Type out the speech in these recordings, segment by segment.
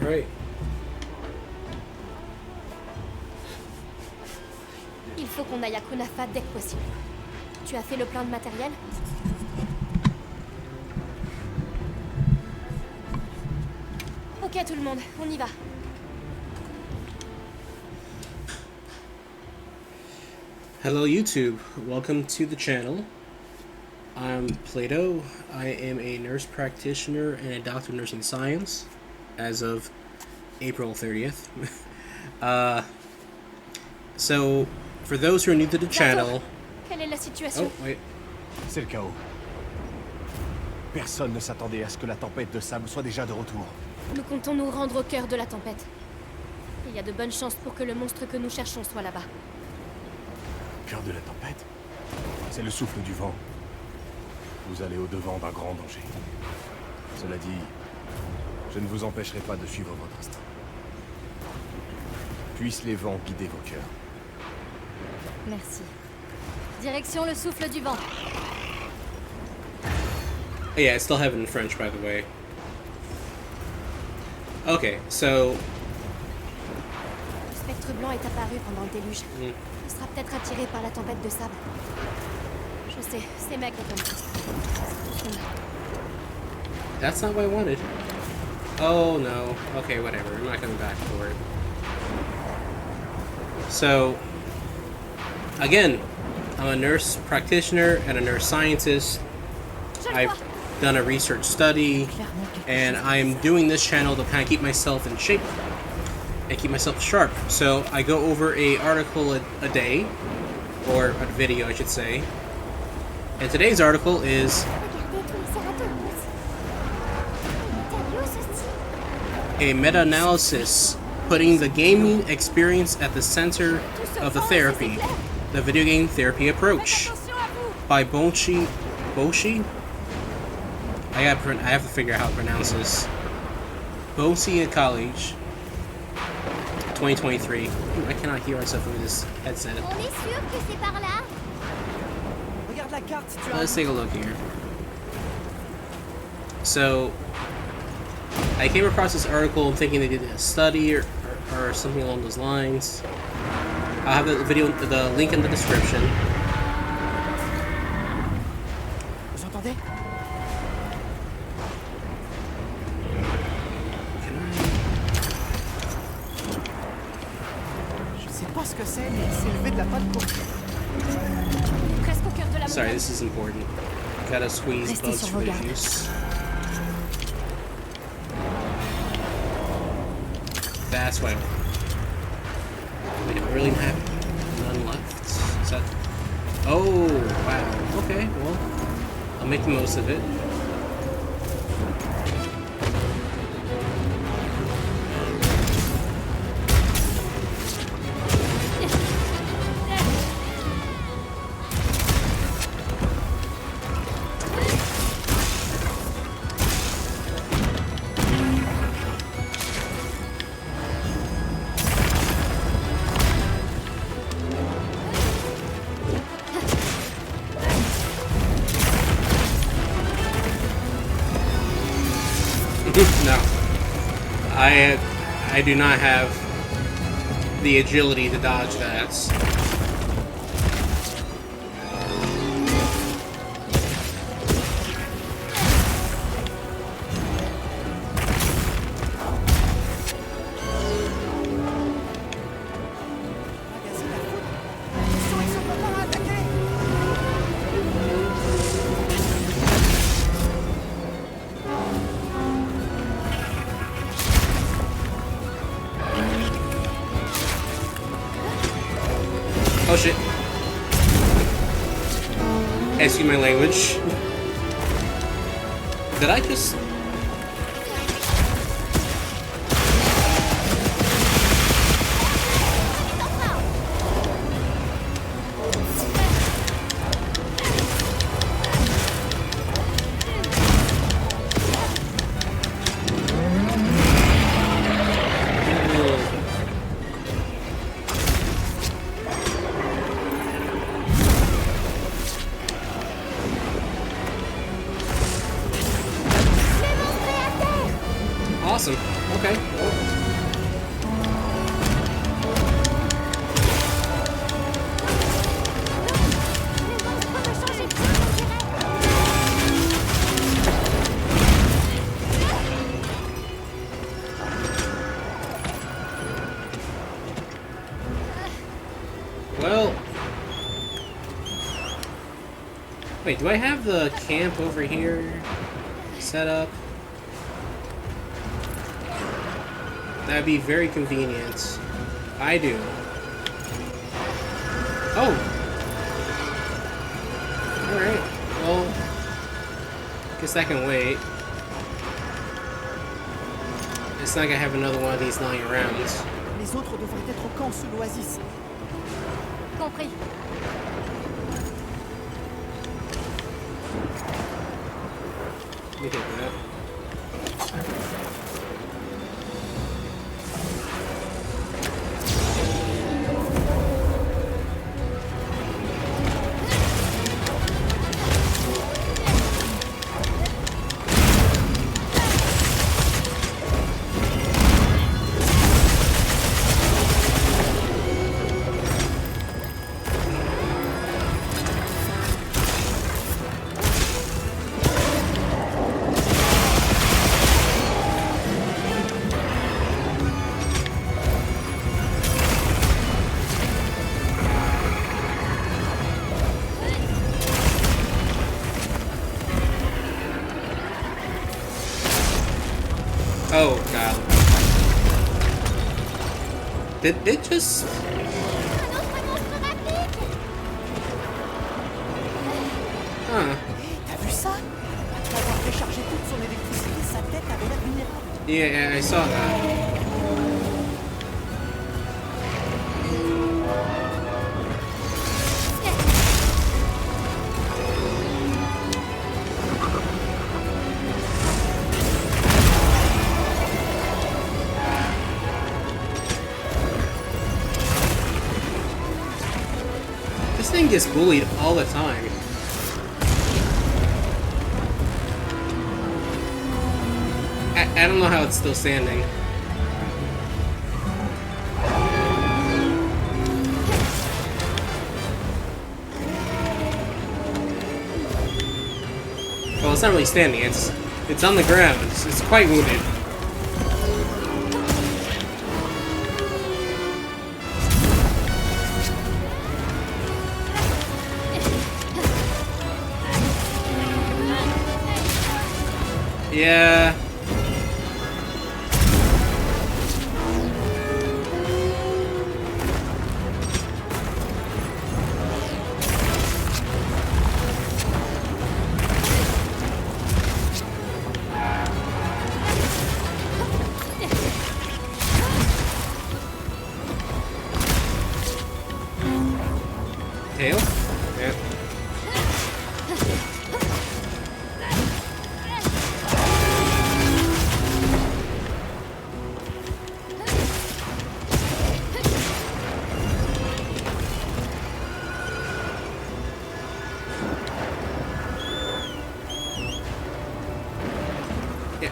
Right. Il faut qu'on aille à Kunafa dès que possible. Tu as fait le plein de matériel? Ok tout le monde, on y va. Hello YouTube, welcome to the channel. I'm Plato. I am a nurse practitioner and a doctor of nursing science as of April 30th. So, for those who are new to the channel... Quelle est la situation? Oh, wait. C'est le chaos. Personne ne s'attendait à ce que la tempête de sable soit déjà de retour. Nous comptons nous rendre au cœur de la tempête. Il y a de bonnes chances pour que le monstre que nous cherchons soit là-bas. Cœur de la tempête? C'est le souffle du vent. Vous allez au-devant d'un grand danger. Cela dit, je ne vous empêcherai pas de suivre votre instinct. Puissent les vents guider vos cœurs. Merci. Direction le souffle du vent. Oh, yeah, I still have it in French, by the way. Okay, so... Le spectre blanc est apparu pendant le déluge. Il sera peut-être attiré par la tempête de sable. Je sais, c'est maigre comme ça. That's not what I wanted. Oh no. Okay, whatever. I'm not coming back for it. So, again, I'm a nurse practitioner and a nurse scientist. I've done a research study, and I'm doing this channel to kind of keep myself in shape and keep myself sharp. So I go over a article a day, or a video I should say. And today's article is a meta-analysis putting the gaming experience at the center of the therapy, the video game therapy approach, by Bocci. I have to figure out how to pronounce this. Bocci College, 2023. I cannot hear myself with this headset. Let's take a look here. So, I came across this article thinking they did a study or something along those lines. I'll have the link in the description. Vous entendez? Je sais pas ce que c'est, mais c'est levé de la pâte pour... Presque au cœur de la Sorry, montagne. this is important. Gotta squeeze Restez bugs sur for vos the gardes. juice. That's why we don't really have none left. Is that... Oh, wow. Okay, well, I'll make the most of it. No. I do not have the agility to dodge that. Oh shit. Excuse my language. Did I just... Awesome. Okay. Well, wait, do I have the camp over here set up? That'd be very convenient. I do. Oh! Alright, well, guess that can wait. It's not gonna have another one of these lying around. Les autres devraient être au camp sous l'oasis. Compris. Let me take that. Oh god. Did it just... Huh. T'as vu ça? Après avoir déchargé toute son électricité, sa tête avait l'air vulnérable. Yeah, I saw that. This thing gets bullied all the time. I don't know how it's still standing. Well, it's not really standing. It's on the ground. It's quite wounded. Yeah. Tail? Yeah.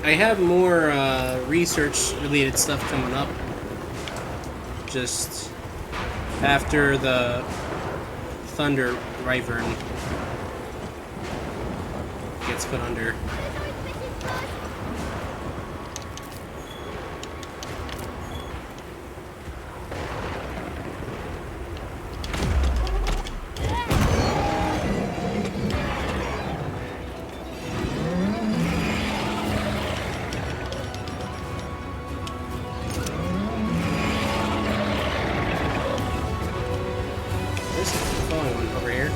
I have more research-related stuff coming up. Just after the Thunder Wyvern gets put under. This is the following one over here.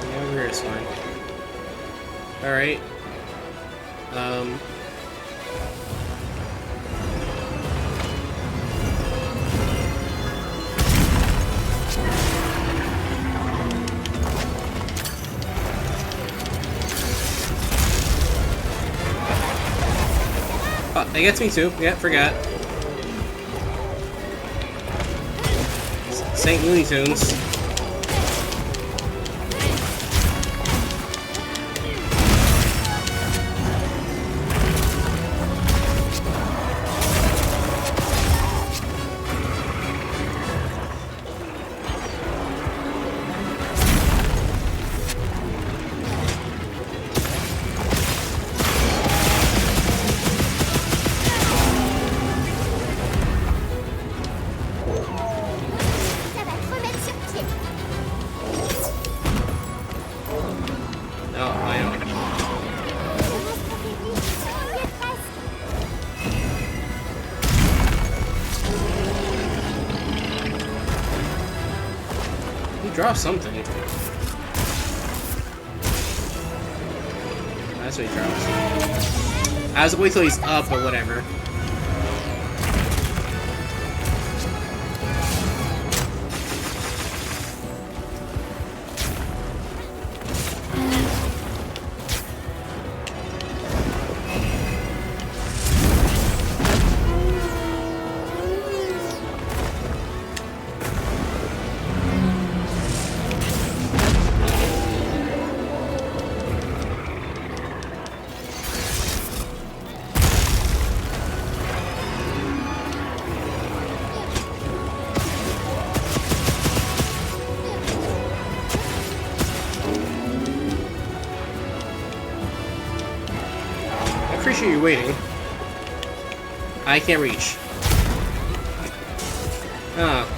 Yeah, over here is fine. Alright. Oh, that gets me too. Yeah, forgot. St. Looney Tunes. dropped something. That's what he drops. I was wait till he's up or whatever. Appreciate you waiting. I can't reach. Ah.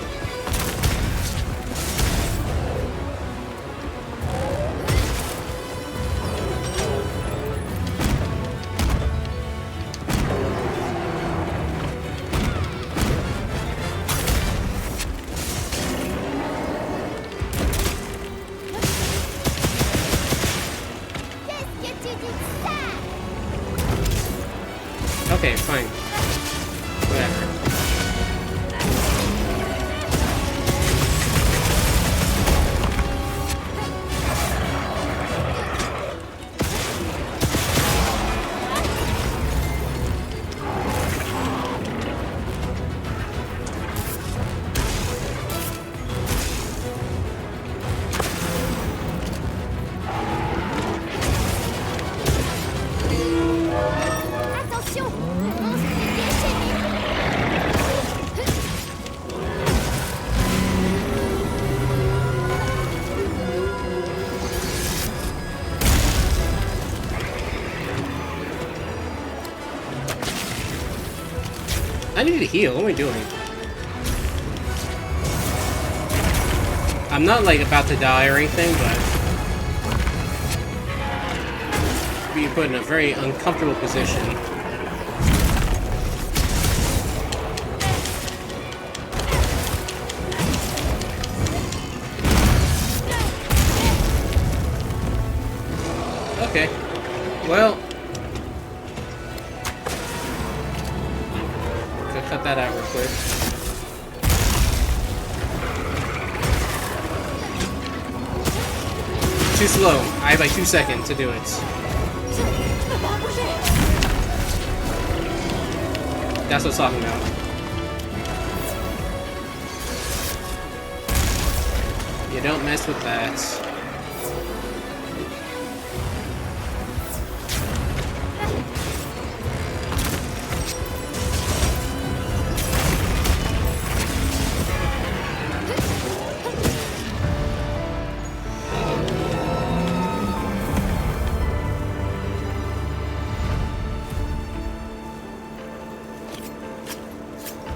Okay, fine. Whatever. Attention, le monstre est déchaîné. I need to heal. What am I doing? I'm not like about to die or anything, but being put in a very uncomfortable position. Okay. Well, gonna cut that out real quick. Too slow. I have like 2 seconds to do it. That's what I'm talking about. You don't mess with that.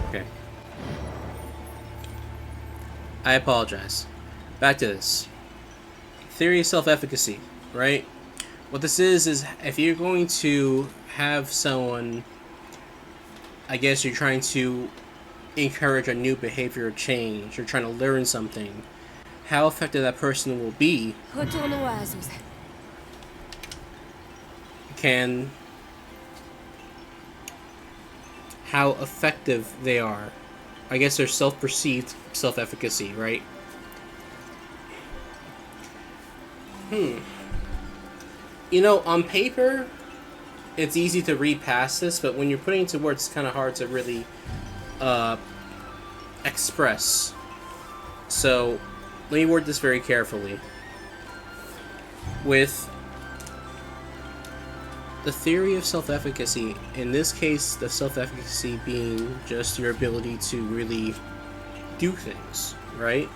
Okay. I apologize. Back to this. Theory of self-efficacy, right? What this is if you're going to have someone, I guess you're trying to encourage a new behavior change, you're trying to learn something, how effective that person will be Retournons à Azuz. how effective they are. I guess their self-perceived self-efficacy, right? You know, on paper, it's easy to read past this, but when you're putting it to words, it's kind of hard to really express. So, let me word this very carefully. With the theory of self-efficacy, in this case, the self-efficacy being just your ability to really do things, right?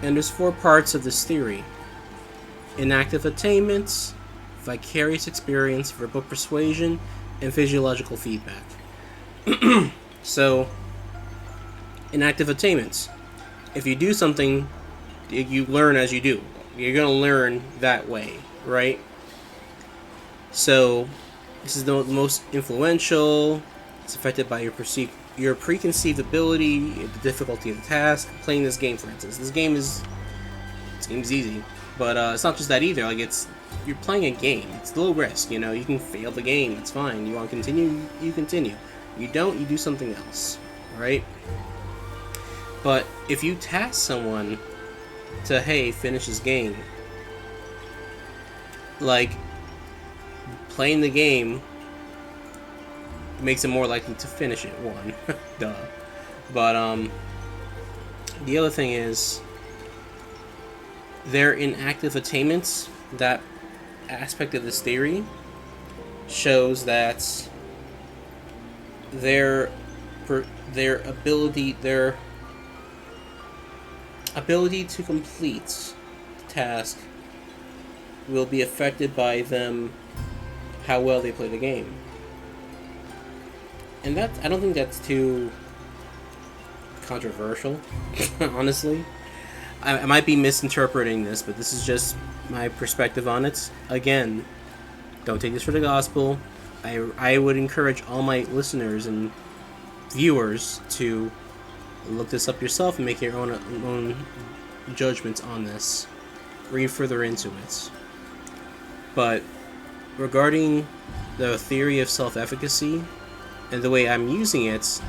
And there's 4 parts of this theory. Enactive attainments, vicarious experience, verbal persuasion, and physiological feedback. So, enactive attainments. If you do something, you learn as you do. You're going to learn that way, right? So, this is the most influential. It's affected by your perceived your preconceived ability, the difficulty of the task. Playing this game, for instance, this game's easy, but it's not just that either. Like, you're playing a game. It's low risk. You know, you can fail the game. It's fine. You want to continue, you continue. You don't, you do something else, right? But if you task someone to, hey, finish this game, like, playing the game makes it more likely to finish it, one. Duh. But, the other thing is, their inactive attainments, that aspect of this theory, shows that their ability to complete the task will be affected by them, how well they play the game. And that, I don't think that's too controversial, honestly. I might be misinterpreting this, but this is just my perspective on it. Again, don't take this for the gospel. I would encourage all my listeners and viewers to look this up yourself and make your own judgments on this. Read further into it. But regarding the theory of self-efficacy and the way I'm using it,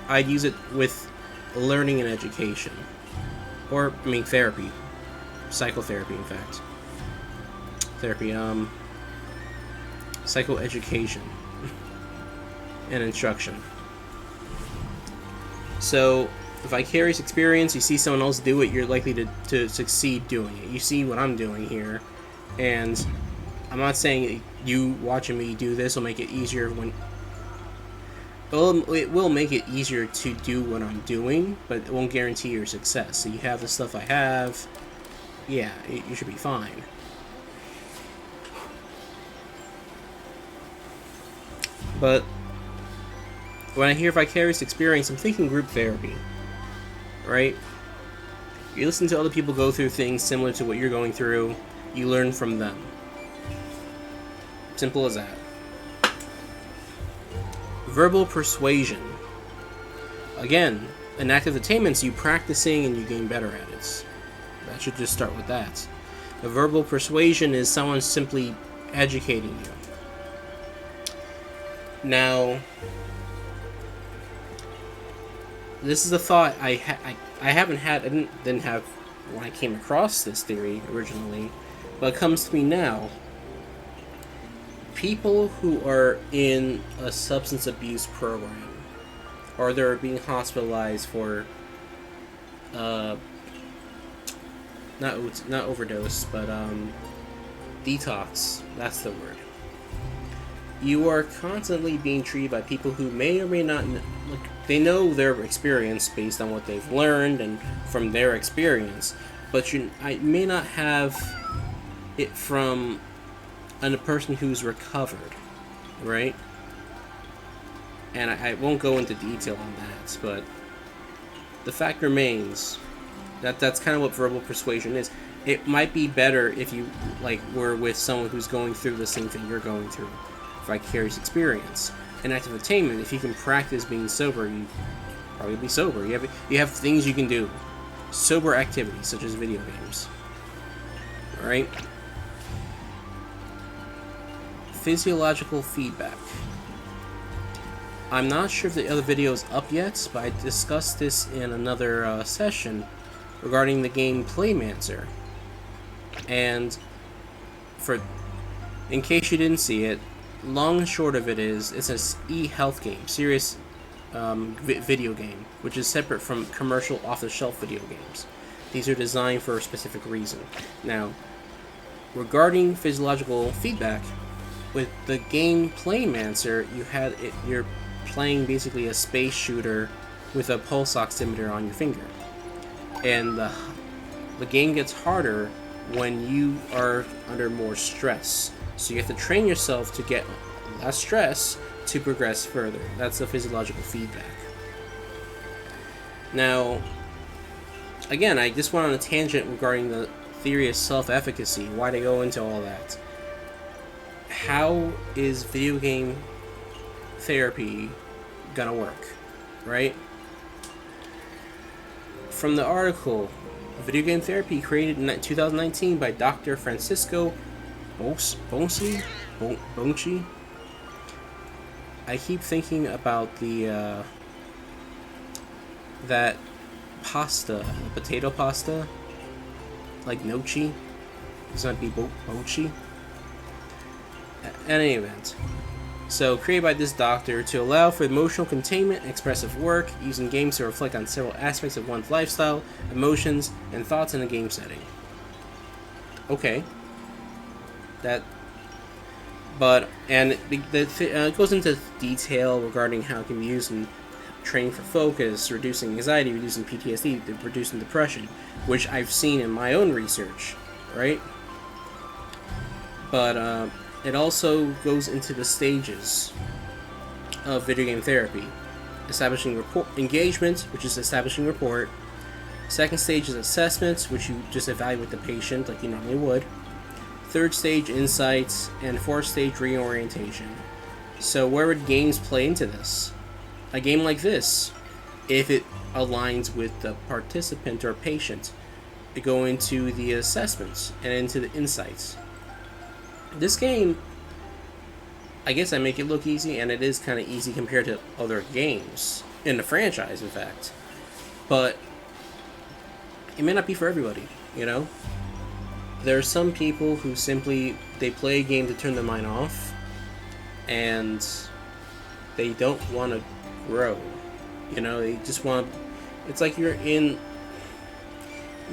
I'd use it with learning and education. Or, I mean, therapy. Psychotherapy, in fact. Therapy, psychoeducation. And instruction. So, vicarious experience, you see someone else do it, you're likely to succeed doing it. You see what I'm doing here. And I'm not saying you watching me do this will make it easier when... Well, it will make it easier to do what I'm doing, but it won't guarantee your success. So you have the stuff I have, yeah, you should be fine. But when I hear vicarious experience, I'm thinking group therapy, right? You listen to other people go through things similar to what you're going through, you learn from them. Simple as that. Verbal persuasion. Again, inactive attainments, you practicing and you gain better at it. That should just start with that. The verbal persuasion is someone simply educating you. Now, this is a thought I didn't have when I came across this theory originally, but it comes to me now. People who are in a substance abuse program, or they're being hospitalized for not overdose, but detox, that's the word. You are constantly being treated by people who may or may not they know their experience based on what they've learned and from their experience, but I may not have it from a person who's recovered, right? And I won't go into detail on that, but the fact remains that that's kind of what verbal persuasion is. It might be better if you were with someone who's going through the same thing you're going through. Vicarious experience. And active attainment, if you can practice being sober, you probably be sober. You have things you can do. Sober activities, such as video games. Alright? Physiological feedback. I'm not sure if the other video is up yet, but I discussed this in another session regarding the game PlatoHD. And in case you didn't see it, long and short of it is, it's an e-health game, serious video game, which is separate from commercial off-the-shelf video games. These are designed for a specific reason. Now, regarding physiological feedback, with the game PlatoHD, you're playing basically a space shooter with a pulse oximeter on your finger. And the game gets harder when you are under more stress. So you have to train yourself to get less stress to progress further. That's the physiological feedback. Now, again, I just went on a tangent regarding the theory of self-efficacy. Why they go into all that? How is video game therapy gonna work? right? From the article, video game therapy created in 2019 by Dr. Francisco Bocci. I keep thinking about the that pasta, the potato pasta, like gnocchi. This might be Bocci. At any event, so created by this doctor to allow for emotional containment and expressive work, using games to reflect on several aspects of one's lifestyle, emotions, and thoughts in a game setting. Okay. It goes into detail regarding how it can be used in training for focus, reducing anxiety, reducing PTSD, reducing depression, which I've seen in my own research, right? But it also goes into the stages of video game therapy. Establishing engagement, which is establishing rapport. Second stage is assessments, which you just evaluate the patient like you normally would. Third stage, insights. And fourth stage, reorientation. So where would games play into this? A game like this, if it aligns with the participant or patient, it go into the assessments and into the insights. This game, I guess I make it look easy, and it is kind of easy compared to other games in the franchise, in fact. But it may not be for everybody, you know? There are some people who simply, they play a game to turn their mind off, and they don't want to grow. You know, they just want, it's like you're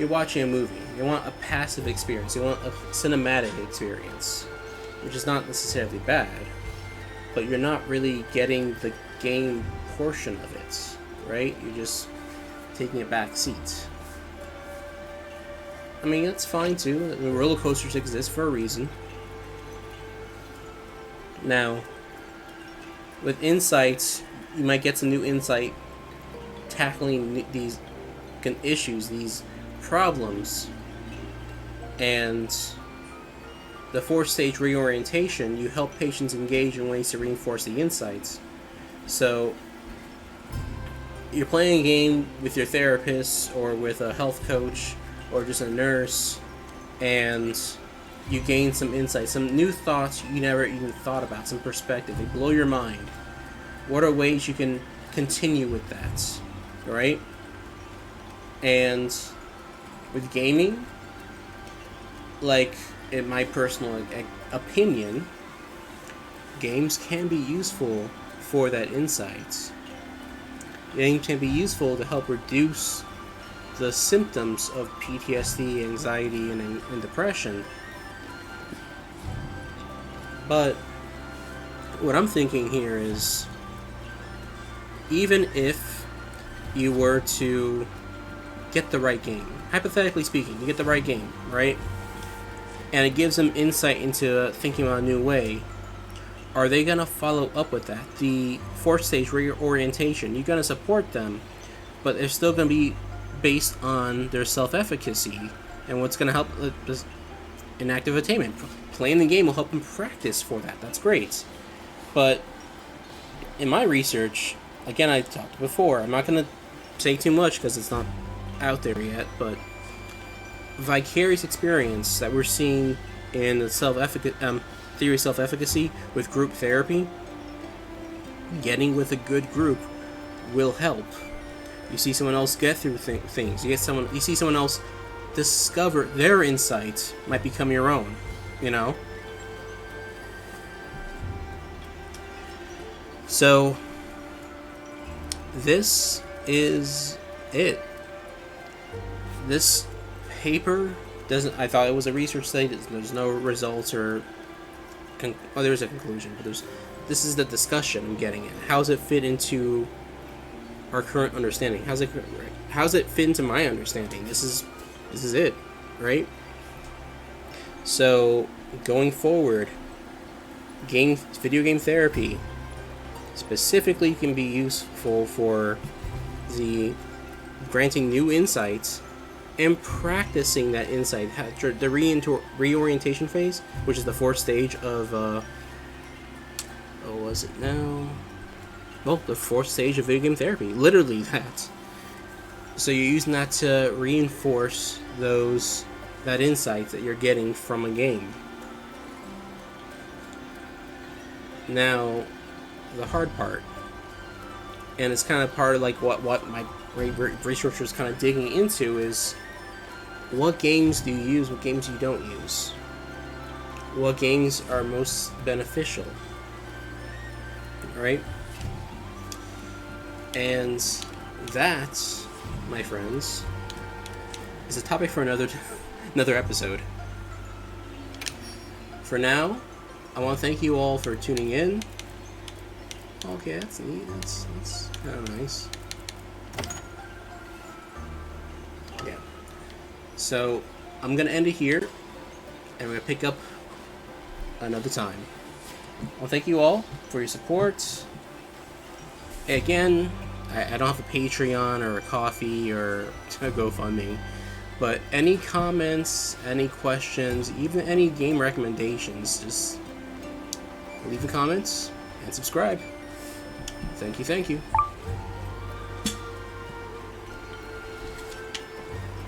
watching a movie. You want a passive experience. You want a cinematic experience, which is not necessarily bad, but you're not really getting the game portion of it, right? You're just taking a back seat. I mean, that's fine too. The roller coasters exist for a reason. Now, with insights, you might get some new insight tackling these issues, these problems, and the fourth stage, reorientation, you help patients engage in ways to reinforce the insights. So you're playing a game with your therapist or with a health coach or just a nurse, and you gain some insight, some new thoughts you never even thought about, some perspective. They blow your mind. What are ways you can continue with that, right? And with gaming, like in my personal opinion, games can be useful for that insight. Games can be useful to help reduce the symptoms of PTSD, anxiety, and depression. But what I'm thinking here is, even if you were to get the right game, hypothetically speaking, you get the right game, right? And it gives them insight into thinking about a new way. Are they going to follow up with that? The fourth stage, reorientation, you're going to support them, but they're still going to be based on their self-efficacy and what's going to help in active attainment. Playing the game will help them practice for that. That's great. But in my research, again, I talked before, I'm not going to say too much because it's not out there yet, but vicarious experience that we're seeing in the theory of self-efficacy with group therapy, getting with a good group will help. You see someone else get through things. You see someone else discover their insights might become your own, you know? So this is it. This paper doesn't, I thought it was a research study. There's no results or there's a conclusion, but this is the discussion I'm getting at. How does it fit into our current understanding? How's it fit into my understanding? This is it, right? So going forward, video game therapy specifically can be useful for the granting new insights and practicing that insight. The reorientation phase, which is the fourth stage of what was it now? well, the fourth stage of video game therapy. Literally that. So you're using that to reinforce that insight that you're getting from a game. Now, the hard part, and it's kind of part of like what my researcher is kind of digging into, is what games do you use, what games you don't use, what games are most beneficial, right? And that, my friends, is a topic for another episode. For now, I want to thank you all for tuning in. Okay, that's neat. That's kind of nice. Yeah. So, I'm going to end it here, and we're going to pick up another time. Well, thank you all for your support. Again, I don't have a Patreon or a Ko-fi or a GoFundMe, but any comments, any questions, even any game recommendations, just leave the comments and subscribe. Thank you, thank you.